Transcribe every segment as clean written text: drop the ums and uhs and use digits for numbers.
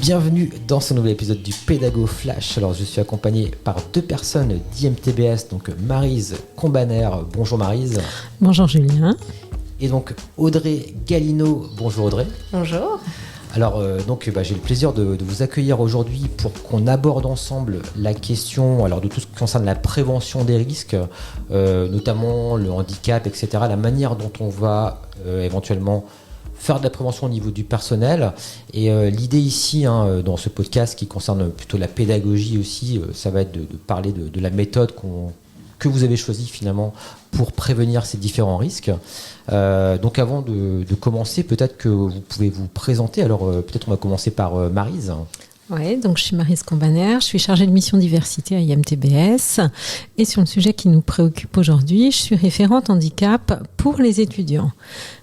Bienvenue dans ce nouvel épisode du Pédago Flash. Alors je suis accompagné par deux personnes d'IMTBS, donc Maryse Combaner. Bonjour Maryse. Bonjour Julien. Et donc Audrey Gallino. Bonjour Audrey. Bonjour. Alors j'ai le plaisir de vous accueillir aujourd'hui pour qu'on aborde ensemble la question de tout ce qui concerne la prévention des risques, notamment le handicap, etc. La manière dont on va éventuellement faire de la prévention au niveau du personnel. Et l'idée ici, dans ce podcast qui concerne plutôt la pédagogie aussi, ça va être de parler de la méthode que vous avez choisie finalement pour prévenir ces différents risques. Donc avant de commencer, peut-être que vous pouvez vous présenter. Alors peut-être on va commencer par Maryse. Oui, donc je suis Maryse Combaner, je suis chargée de mission diversité à IMTBS. Et sur le sujet qui nous préoccupe aujourd'hui, je suis référente handicap pour les étudiants.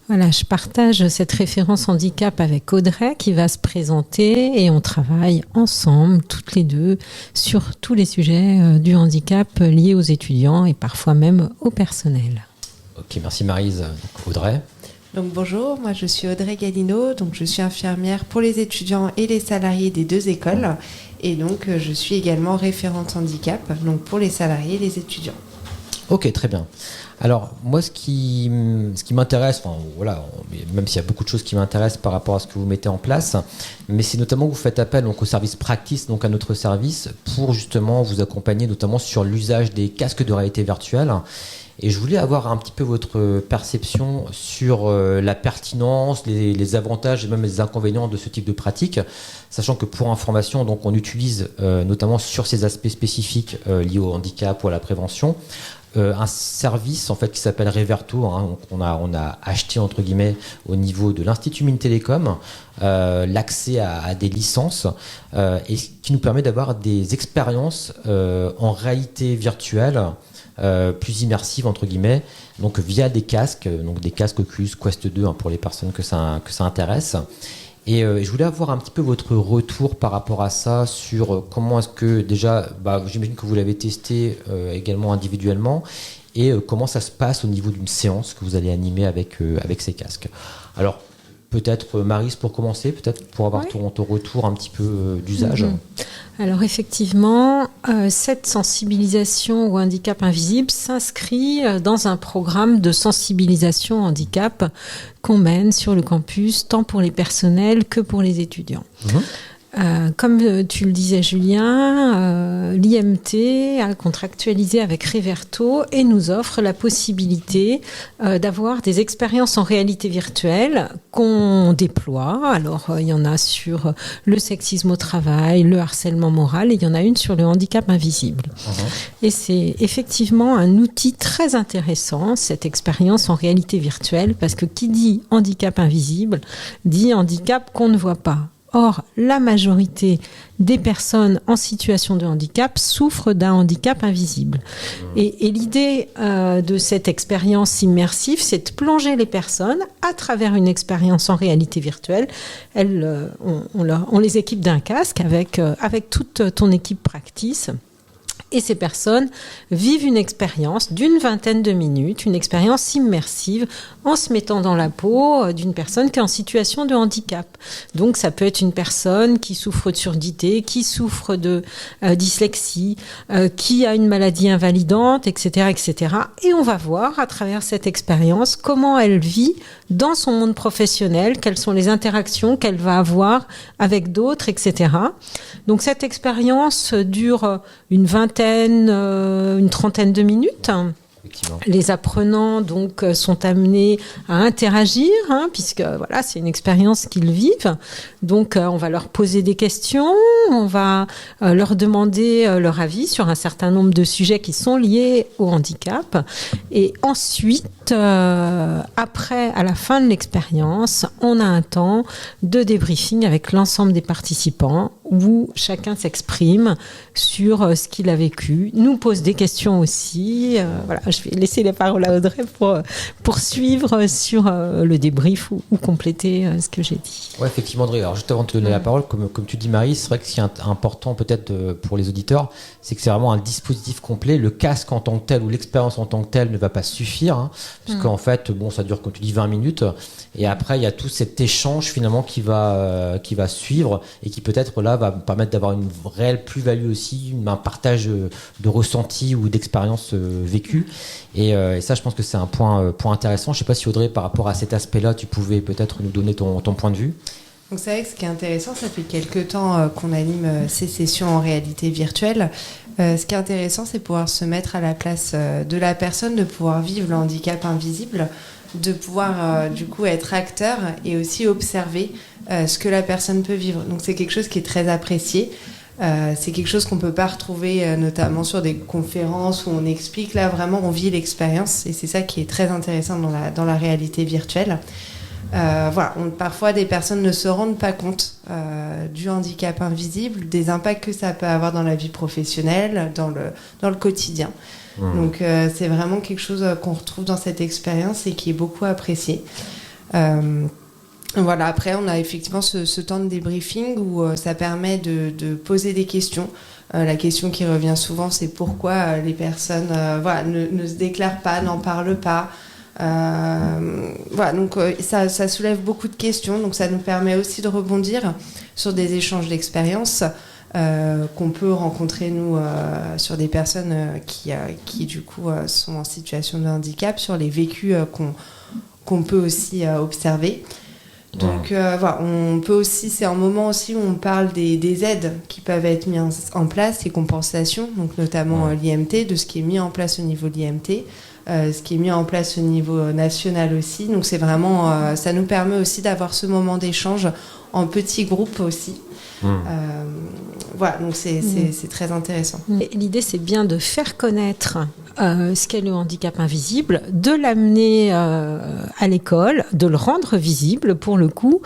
Voilà, je partage cette référence handicap avec Audrey qui va se présenter et on travaille ensemble, toutes les deux, sur tous les sujets du handicap liés aux étudiants et parfois même au personnel. Ok, merci Maryse. Donc, Audrey. Donc bonjour, moi je suis Audrey Gallino, donc je suis infirmière pour les étudiants et les salariés des deux écoles et donc je suis également référente handicap donc pour les salariés et les étudiants. Ok, très bien. Alors moi ce qui m'intéresse, même s'il y a beaucoup de choses qui m'intéressent par rapport à ce que vous mettez en place, mais c'est notamment que vous faites appel donc, au service practice, donc à notre service, pour justement vous accompagner notamment sur l'usage des casques de réalité virtuelle. Et je voulais avoir un petit peu votre perception sur la pertinence, les avantages et même les inconvénients de ce type de pratique, sachant que pour information, donc, on utilise notamment sur ces aspects spécifiques liés au handicap ou à la prévention, un service en fait qui s'appelle Reverto, donc on a acheté entre guillemets au niveau de l'Institut Mines Télécom l'accès à des licences et qui nous permet d'avoir des expériences en réalité virtuelle plus immersive entre guillemets, donc via des casques, donc des casques Oculus Quest 2 pour les personnes que ça intéresse. Et je voulais avoir un petit peu votre retour par rapport à ça sur comment est-ce que déjà, j'imagine que vous l'avez testé également individuellement et comment ça se passe au niveau d'une séance que vous allez animer avec ces casques. Alors peut-être Maryse pour commencer, peut-être pour avoir ton retour un petit peu d'usage. Alors effectivement, cette sensibilisation au handicap invisible s'inscrit dans un programme de sensibilisation au handicap qu'on mène sur le campus, tant pour les personnels que pour les étudiants. Comme tu le disais Julien, l'IMT a contractualisé avec Reverto et nous offre la possibilité d'avoir des expériences en réalité virtuelle qu'on déploie. Alors il y en a sur le sexisme au travail, le harcèlement moral et il y en a une sur le handicap invisible. Et c'est effectivement un outil très intéressant, cette expérience en réalité virtuelle, parce que qui dit handicap invisible dit handicap qu'on ne voit pas. Or, la majorité des personnes en situation de handicap souffrent d'un handicap invisible. Et l'idée de cette expérience immersive, c'est de plonger les personnes à travers une expérience en réalité virtuelle. On les équipe d'un casque avec toute ton équipe practice. Et ces personnes vivent une expérience d'une 20aine de minutes, une expérience immersive en se mettant dans la peau d'une personne qui est en situation de handicap. Donc ça peut être une personne qui souffre de surdité, qui souffre de dyslexie, qui a une maladie invalidante, etc., etc. Et on va voir à travers cette expérience comment elle vit dans son monde professionnel, quelles sont les interactions qu'elle va avoir avec d'autres, etc. Donc cette expérience dure une trentaine de minutes. Les apprenants donc sont amenés à interagir, puisque voilà, c'est une expérience qu'ils vivent. Donc on va leur poser des questions, on va leur demander leur avis sur un certain nombre de sujets qui sont liés au handicap. Et ensuite, après, à la fin de l'expérience, on a un temps de débriefing avec l'ensemble des participants où chacun s'exprime sur ce qu'il a vécu, nous pose des questions aussi. Voilà, je vais laisser la parole à Audrey pour poursuivre sur le débrief ou compléter ce que j'ai dit. Ouais, effectivement, Audrey. Alors, juste avant de te donner la parole, comme tu dis, Marie, c'est vrai que ce qui est important peut-être pour les auditeurs, c'est que c'est vraiment un dispositif complet. Le casque en tant que tel ou l'expérience en tant que telle ne va pas suffire, hein, parce qu'en fait, ça dure, comme tu dis, 20 minutes. Et après, il y a tout cet échange finalement qui va suivre et qui peut-être là va permettre d'avoir une réelle plus-value aussi, un partage de ressentis ou d'expériences vécues. Et ça, je pense que c'est un point intéressant. Je ne sais pas si Audrey, par rapport à cet aspect-là, tu pouvais peut-être nous donner ton point de vue. Donc c'est vrai que ce qui est intéressant, ça fait quelques temps qu'on anime ces sessions en réalité virtuelle. Ce qui est intéressant, c'est pouvoir se mettre à la place de la personne, de pouvoir vivre le handicap invisible, de pouvoir du coup être acteur et aussi observer ce que la personne peut vivre. Donc c'est quelque chose qui est très apprécié. C'est quelque chose qu'on ne peut pas retrouver notamment sur des conférences où on explique. Là, vraiment, on vit l'expérience et c'est ça qui est très intéressant dans la réalité virtuelle. Parfois, des personnes ne se rendent pas compte du handicap invisible, des impacts que ça peut avoir dans la vie professionnelle, dans le quotidien. Donc, c'est vraiment quelque chose qu'on retrouve dans cette expérience et qui est beaucoup apprécié. Après, on a effectivement ce temps de débriefing où ça permet de poser des questions. La question qui revient souvent, c'est pourquoi les personnes ne se déclarent pas, n'en parlent pas. Ça soulève beaucoup de questions, donc ça nous permet aussi de rebondir sur des échanges d'expériences qu'on peut rencontrer nous sur des personnes qui du coup sont en situation de handicap, sur les vécus qu'on peut aussi observer. Donc on peut aussi, c'est un moment aussi où on parle des aides qui peuvent être mises en place, les compensations, donc notamment l'IMT, de ce qui est mis en place au niveau de l'IMT. Ce qui est mis en place au niveau national aussi. Donc c'est vraiment, ça nous permet aussi d'avoir ce moment d'échange en petits groupes aussi. Donc c'est très intéressant. Et l'idée, c'est bien de faire connaître ce qu'est le handicap invisible, de l'amener à l'école, de le rendre visible pour le coup.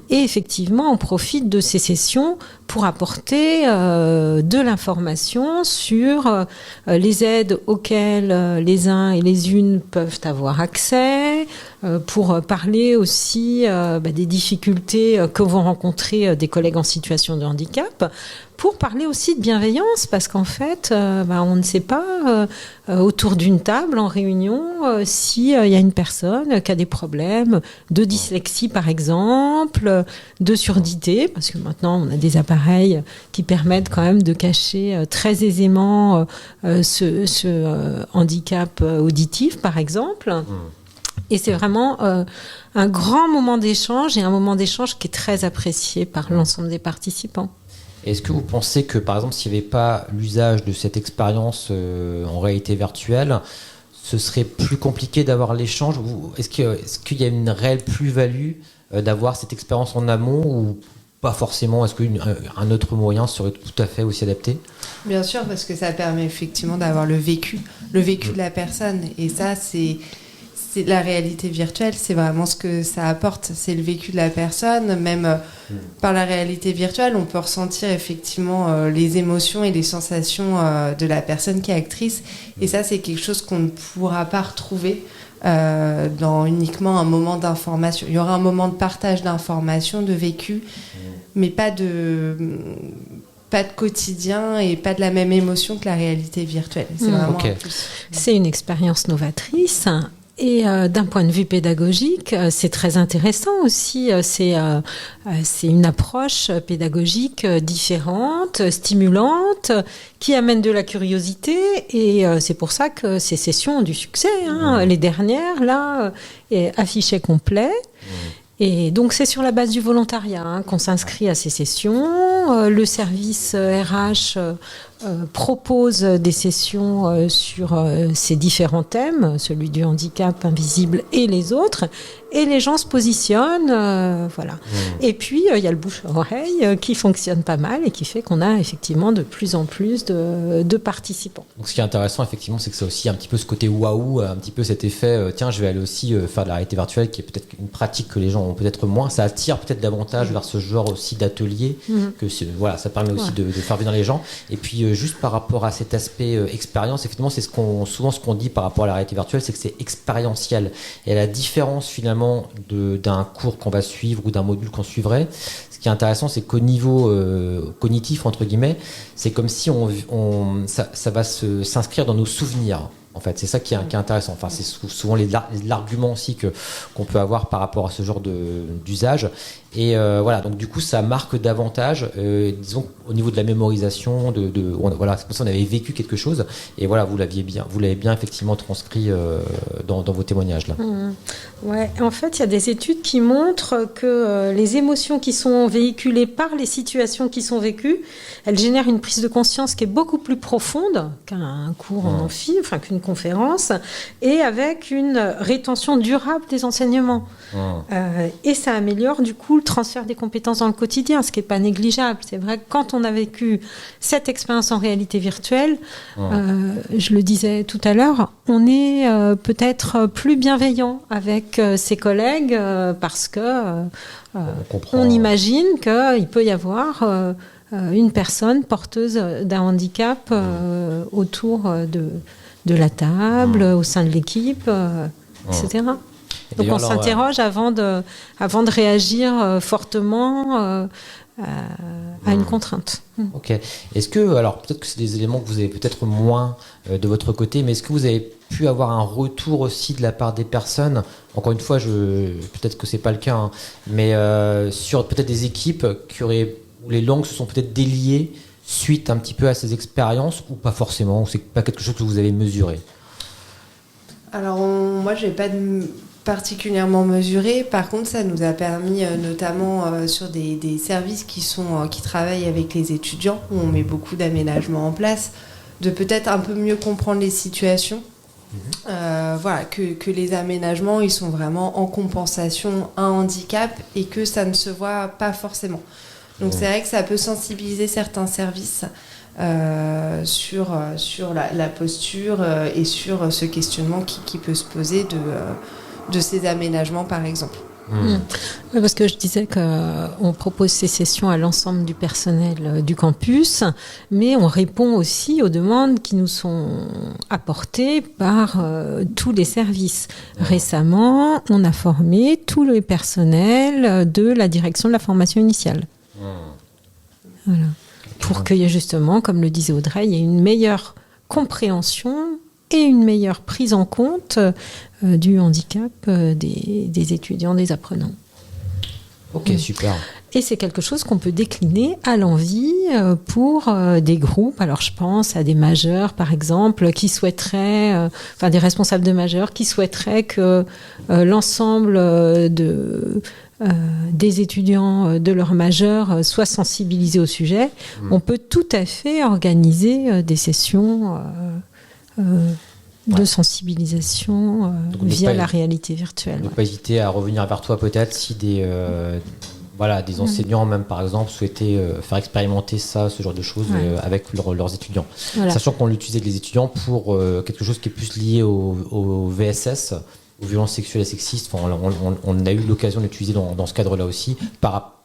Et effectivement, on profite de ces sessions pour apporter de l'information sur les aides auxquelles les uns et les unes peuvent avoir accès, pour parler aussi des difficultés que vont rencontrer des collègues en situation de handicap, pour parler aussi de bienveillance, parce qu'en fait, on ne sait pas autour d'une table en réunion s'il y a une personne qui a des problèmes de dyslexie par exemple, de surdité, parce que maintenant on a des appareils qui permettent quand même de cacher très aisément ce handicap auditif par exemple. Et c'est vraiment un grand moment d'échange et un moment d'échange qui est très apprécié par l'ensemble des participants. Est-ce que vous pensez que, par exemple, s'il n'y avait pas l'usage de cette expérience en réalité virtuelle, ce serait plus compliqué d'avoir l'échange? Est-ce qu'il y a une réelle plus-value d'avoir cette expérience en amont ou pas forcément? Est-ce qu'un autre moyen serait tout à fait aussi adapté? Bien sûr, parce que ça permet effectivement d'avoir le vécu de la personne. Et ça, c'est la réalité virtuelle, c'est vraiment ce que ça apporte, c'est le vécu de la personne. Même par la réalité virtuelle, on peut ressentir effectivement les émotions et les sensations de la personne qui est actrice. Et ça, c'est quelque chose qu'on ne pourra pas retrouver dans uniquement un moment d'information. Il y aura un moment de partage d'informations, de vécu, mais pas de quotidien et pas de la même émotion que la réalité virtuelle. C'est vraiment un plus. C'est une expérience novatrice. Et d'un point de vue pédagogique, c'est très intéressant aussi. C'est une approche pédagogique différente, stimulante, qui amène de la curiosité. Et c'est pour ça que ces sessions ont du succès. Les dernières, là, affichaient complet. Et donc, c'est sur la base du volontariat qu'on s'inscrit à ces sessions. Le service RH propose des sessions sur ces différents thèmes, celui du handicap invisible et les autres, et les gens se positionnent, voilà. Et puis il y a le bouche à oreille qui fonctionne pas mal et qui fait qu'on a effectivement de plus en plus de participants. Donc ce qui est intéressant effectivement, c'est que c'est aussi un petit peu ce côté waouh, un petit peu cet effet tiens, je vais aller aussi faire de la réalité virtuelle, qui est peut-être une pratique que les gens ont peut-être moins, ça attire peut-être davantage vers ce genre aussi d'atelier, que voilà, ça permet aussi de faire venir les gens. Et puis juste par rapport à cet aspect expérience, effectivement c'est souvent ce qu'on dit par rapport à la réalité virtuelle, c'est que c'est expérientiel, et à la différence finalement d'un cours qu'on va suivre ou d'un module qu'on suivrait, ce qui est intéressant, c'est qu'au niveau cognitif, entre guillemets, c'est comme si ça va s'inscrire dans nos souvenirs. En fait, c'est ça qui est intéressant. Enfin, c'est souvent l'argument aussi qu'on peut avoir par rapport à ce genre d'usage. Et voilà, donc du coup, ça marque davantage, disons, au niveau de la mémorisation. Voilà, c'est pour ça qu'on avait vécu quelque chose. Et voilà, vous l'avez bien effectivement transcrit dans vos témoignages là. Ouais, en fait, il y a des études qui montrent que les émotions qui sont véhiculées par les situations qui sont vécues, elles génèrent une prise de conscience qui est beaucoup plus profonde qu'un cours en amphi, enfin qu'une conférence, et avec une rétention durable des enseignements. Et ça améliore du coup le transfert des compétences dans le quotidien, ce qui n'est pas négligeable. C'est vrai que quand on a vécu cette expérience en réalité virtuelle, je le disais tout à l'heure, on est peut-être plus bienveillant avec ses collègues parce que on imagine qu'il peut y avoir une personne porteuse d'un handicap autour de la table, au sein de l'équipe, etc. Donc on s'interroge avant de réagir fortement à une contrainte. Ok. Est-ce que, alors peut-être que c'est des éléments que vous avez peut-être moins de votre côté, mais est-ce que vous avez pu avoir un retour aussi de la part des personnes, encore une fois, peut-être que c'est pas le cas, hein, mais sur peut-être des équipes où les langues se sont peut-être déliées suite un petit peu à ces expériences, ou pas forcément, ou c'est pas quelque chose que vous avez mesuré? Alors moi, je n'ai pas particulièrement mesuré. Par contre, ça nous a permis, notamment sur des services qui travaillent avec les étudiants, où on met beaucoup d'aménagements en place, de peut-être un peu mieux comprendre les situations. Voilà, que les aménagements, ils sont vraiment en compensation à un handicap et que ça ne se voit pas forcément. Donc c'est vrai que ça peut sensibiliser certains services sur la posture et sur ce questionnement qui peut se poser de ces aménagements, par exemple. Oui, parce que je disais qu'on propose ces sessions à l'ensemble du personnel du campus, mais on répond aussi aux demandes qui nous sont apportées par tous les services. Récemment, on a formé tout le personnel de la direction de la formation initiale. Voilà. Pour qu'il y ait justement, comme le disait Audrey, il y ait une meilleure compréhension et une meilleure prise en compte du handicap des étudiants, des apprenants. Ok, super. Et c'est quelque chose qu'on peut décliner à l'envie pour des groupes. Alors je pense à des majeurs, par exemple, qui souhaiteraient, des responsables de majeurs qui souhaiteraient que l'ensemble des étudiants de leur majeur soient sensibilisés au sujet. On peut tout à fait organiser des sessions de sensibilisation via la réalité virtuelle. Ne pas hésiter à revenir vers toi peut-être si des enseignants même par exemple souhaitaient faire expérimenter ce genre de choses avec leurs étudiants. Voilà. Sachant qu'on l'utilisait avec les étudiants pour quelque chose qui est plus lié au VSS, aux violences sexuelles et sexistes. Enfin, on a eu l'occasion d'utiliser dans ce cadre-là aussi.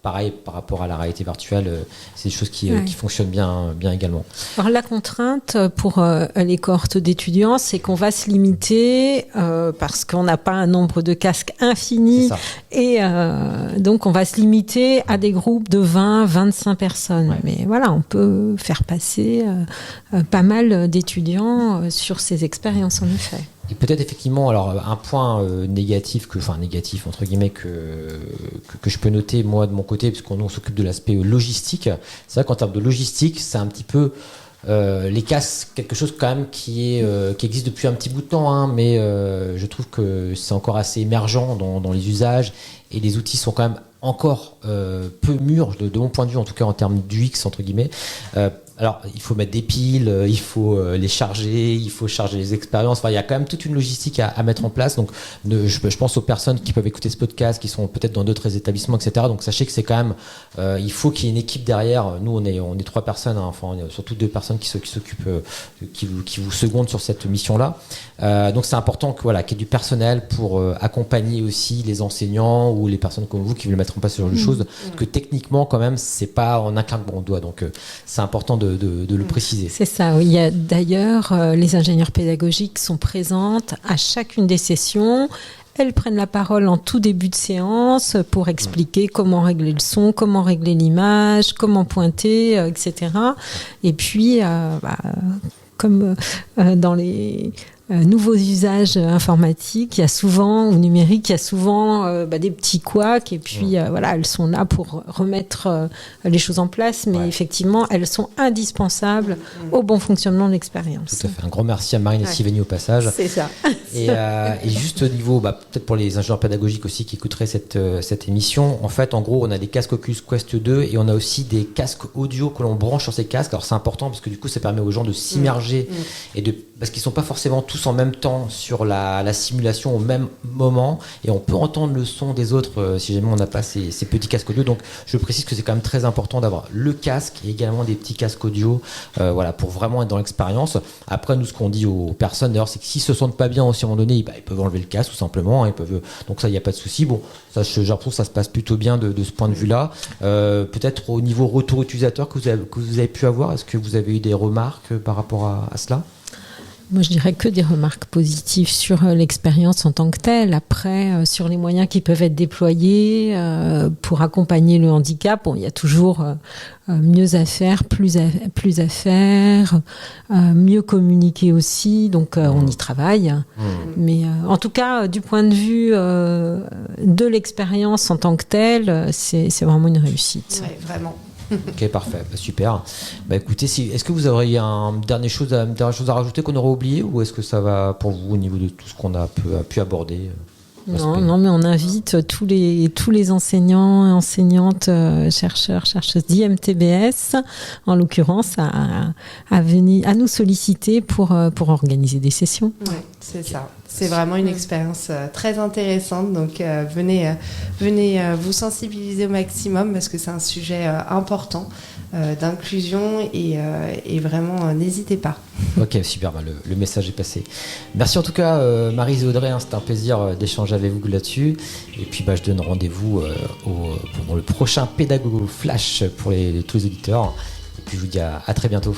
Pareil, par rapport à la réalité virtuelle, c'est des choses qui fonctionnent bien également. Alors, la contrainte pour les cohortes d'étudiants, c'est qu'on va se limiter parce qu'on n'a pas un nombre de casques infini. Et donc, on va se limiter à des groupes de 20, 25 personnes. Ouais. Mais voilà, on peut faire passer pas mal d'étudiants sur ces expériences, en effet. Et peut-être effectivement, alors un point négatif entre guillemets que je peux noter moi de mon côté, puisqu'on s'occupe de l'aspect logistique. C'est vrai qu'en termes de logistique, c'est un petit peu les casques, quelque chose quand même qui existe depuis un petit bout de temps, hein, mais je trouve que c'est encore assez émergent dans les usages et les outils sont quand même encore peu mûrs de mon point de vue, en tout cas en termes d'UX entre guillemets. Alors, il faut mettre des piles, il faut les charger, il faut charger les expériences. Enfin, il y a quand même toute une logistique à mettre en place. Donc, je pense aux personnes qui peuvent écouter ce podcast, qui sont peut-être dans d'autres établissements, etc. Donc, sachez que c'est quand même, il faut qu'il y ait une équipe derrière. Nous, on est 3 personnes, hein, enfin, surtout 2 personnes qui s'occupent, qui vous secondent sur cette mission-là. Donc, c'est important qu'il y ait du personnel pour accompagner aussi les enseignants ou les personnes comme vous qui veulent mettre en place ce genre de choses. Parce que techniquement, quand même, c'est pas en un claquement de doigts. Donc, c'est important de le préciser. C'est ça, oui. Il y a d'ailleurs les ingénieurs pédagogiques sont présentes à chacune des sessions. Elles prennent la parole en tout début de séance pour expliquer comment régler le son, comment régler l'image, comment pointer, etc. Et puis, comme dans les nouveaux usages informatiques, il y a souvent, ou numériques, il y a souvent des petits couacs, et puis elles sont là pour remettre les choses en place, mais effectivement, elles sont indispensables au bon fonctionnement de l'expérience. Tout à fait. Un grand merci à Marine Estiveni au passage. C'est ça. Et juste au niveau, peut-être pour les ingénieurs pédagogiques aussi qui écouteraient cette émission, en fait, en gros, on a des casques Oculus Quest 2 et on a aussi des casques audio que l'on branche sur ces casques. Alors, c'est important parce que du coup, ça permet aux gens de s'immerger parce qu'ils ne sont pas forcément tous en même temps sur la simulation au même moment, et on peut entendre le son des autres si jamais on n'a pas ces petits casques audio. Donc je précise que c'est quand même très important d'avoir le casque et également des petits casques audio pour vraiment être dans l'expérience. Après, nous, ce qu'on dit aux personnes d'ailleurs, c'est que s'ils se sentent pas bien aussi à un moment donné, ils peuvent enlever le casque tout simplement, hein, donc ça, il n'y a pas de souci. Bon, ça, j'ai l'impression que ça se passe plutôt bien de ce point de vue là. Peut-être au niveau retour utilisateur que vous avez pu avoir, est-ce que vous avez eu des remarques par rapport à cela? Moi, je dirais que des remarques positives sur l'expérience en tant que telle. Après, sur les moyens qui peuvent être déployés pour accompagner le handicap, il y a toujours mieux à faire, plus à faire, mieux communiquer aussi. Donc, on y travaille. Mais en tout cas, du point de vue de l'expérience en tant que telle, c'est vraiment une réussite. Oui, vraiment. Ok, parfait, super. Écoutez, est-ce que vous auriez une dernière chose à rajouter qu'on aurait oublié, ou est-ce que ça va pour vous au niveau de tout ce qu'on a pu aborder? Non, mais on invite tous les enseignants et enseignantes, chercheurs, chercheuses d'IMTBS, en l'occurrence, à nous solliciter pour organiser des sessions. Oui, c'est ça. C'est vraiment une expérience très intéressante. Donc, venez vous sensibiliser au maximum parce que c'est un sujet important d'inclusion et vraiment, n'hésitez pas. Ok, super, le message est passé. Merci en tout cas, Maryse et Audrey, c'était un plaisir d'échanger avec vous là-dessus. Et puis, je donne rendez-vous pour le prochain Pédagogo Flash pour tous les auditeurs. Et puis, je vous dis à très bientôt.